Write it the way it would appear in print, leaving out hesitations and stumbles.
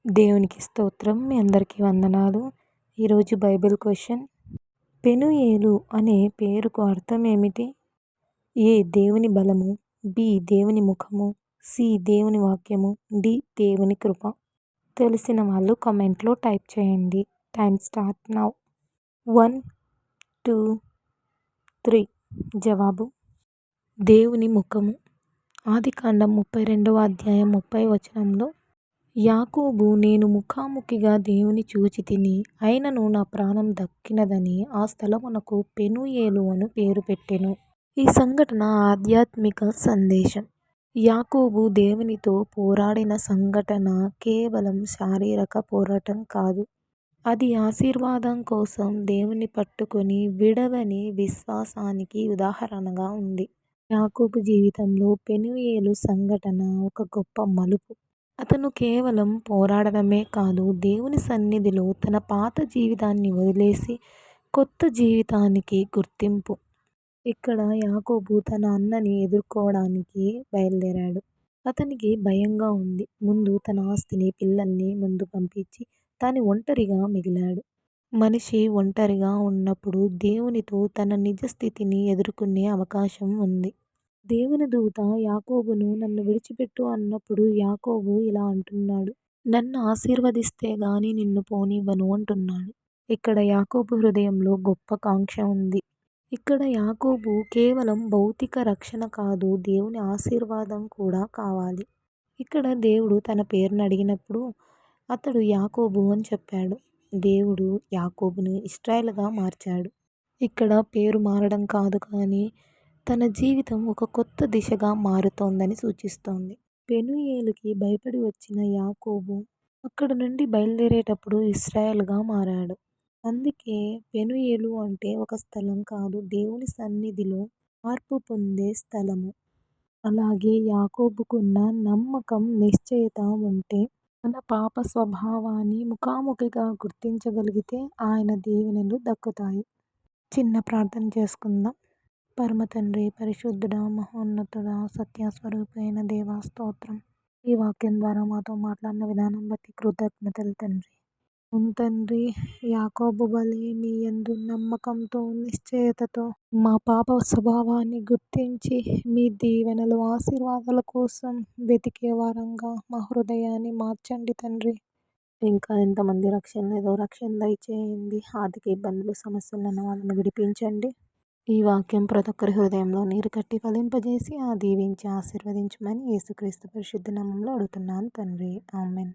దేవునికి స్తోత్రం. మీ అందరికీ వందనాలు. ఈరోజు బైబిల్ క్వశ్చన్, పెనూయేలు అనే పేరుకు అర్థం ఏమిటి? ఏ దేవుని బలము, బి దేవుని ముఖము, సి దేవుని వాక్యము, డి దేవుని కృప. తెలిసిన వాళ్ళు కామెంట్లో టైప్ చేయండి. Time start now. 1, 2, 3. జవాబు దేవుని ముఖము. ఆదికాండం 32వ అధ్యాయం 30వ వచనంలో, యాకోబు నేను ముఖాముఖిగా దేవుని చూచితిని, అయినను నా ప్రాణం దక్కినదని ఆ స్థలమునకు పెనూయేలు అను పేరు పెట్టెను. ఈ సంఘటన ఆధ్యాత్మిక సందేశం. యాకోబు దేవునితో పోరాడిన సంఘటన కేవలం శారీరక పోరాటం కాదు. అది ఆశీర్వాదం కోసం దేవుని పట్టుకొని విడవని విశ్వాసానికి ఉదాహరణగా ఉంది. యాకోబు జీవితంలో పెనూయేలు సంఘటన ఒక గొప్ప మలుపు. అతను కేవలం పోరాడడమే కాదు, దేవుని సన్నిధిలో తన పాత జీవితాన్ని వదిలేసి కొత్త జీవితానికి గుర్తింపు. ఇక్కడ యాకోబు తన అన్నని ఎదుర్కోవడానికి బయలుదేరాడు. అతనికి భయంగా ఉంది. ముందు తన ఆస్తిని, పిల్లల్ని ముందు పంపించి తాను ఒంటరిగా మిగిలాడు. మనిషి ఒంటరిగా ఉన్నప్పుడు దేవునితో తన నిజ స్థితిని ఎదుర్కొనే అవకాశం ఉంది. దేవుని దూత యాకోబును నన్ను విడిచిపెట్టు అన్నప్పుడు యాకోబు ఇలా అంటున్నాడు, నన్ను ఆశీర్వదిస్తే గాని నిన్ను పోనివ్వను అంటున్నాడు. ఇక్కడ యాకోబు హృదయంలో గొప్ప కాంక్ష ఉంది. ఇక్కడ యాకోబు కేవలం భౌతిక రక్షణ కాదు, దేవుని ఆశీర్వాదం కూడా కావాలి. ఇక్కడ దేవుడు తన పేరును అడిగినప్పుడు అతడు యాకోబు అని చెప్పాడు. దేవుడు యాకోబును ఇశ్రాయేలుగా మార్చాడు. ఇక్కడ పేరు మారడం కాదు కానీ తన జీవితం ఒక కొత్త దిశగా మారుతోందని సూచిస్తోంది. పెనూయేలుకి భయపడి వచ్చిన యాకోబు అక్కడ నుండి బయలుదేరేటప్పుడు ఇశ్రాయేలుగా మారాడు. అందుకే పెనూయేలు అంటే ఒక స్థలం కాదు, దేవుని సన్నిధిలో మార్పు పొందే స్థలము. అలాగే యాకోబుకున్న నమ్మకం, నిశ్చయత ఉంటే మన పాప స్వభావాన్ని ముఖాముఖిగా గుర్తించగలిగితే ఆయన దీవెనలు దక్కుతాయి. చిన్న ప్రార్థన చేసుకుందాం. పరమ తండ్రి, పరిశుద్ధుడా, మహోన్నతుడా, సత్యస్వరూపైన దేవా స్తోత్రం. ఈ వాక్యం ద్వారా మాతో మాట్లాడిన విధానం బట్టి కృతజ్ఞతలు తండ్రి. అవును తండ్రి, యాకోబు వలె మీ యందు నమ్మకంతో, నిశ్చయతతో మా పాప స్వభావాన్ని గుర్తించి మీ దీవెనలు, ఆశీర్వాదాల కోసం వెతికే వారంగా మా హృదయాన్ని మార్చండి తండ్రి. ఇంకా ఎంతమంది రక్షణ లేదో రక్షణ దయచేయండి. ఆర్థిక ఇబ్బందులు, సమస్యలు ఉన్న వాళ్ళని విడిపించండి. ఈ వాక్యం ప్రతి ఒక్కరి హృదయంలో నీరు కట్టి ఫలింపజేసి దీవించి ఆశీర్వదించమని యేసుక్రీస్తు పరిశుద్ధ నామములో అడుగుతున్నాను తండ్రి. ఆమెన్.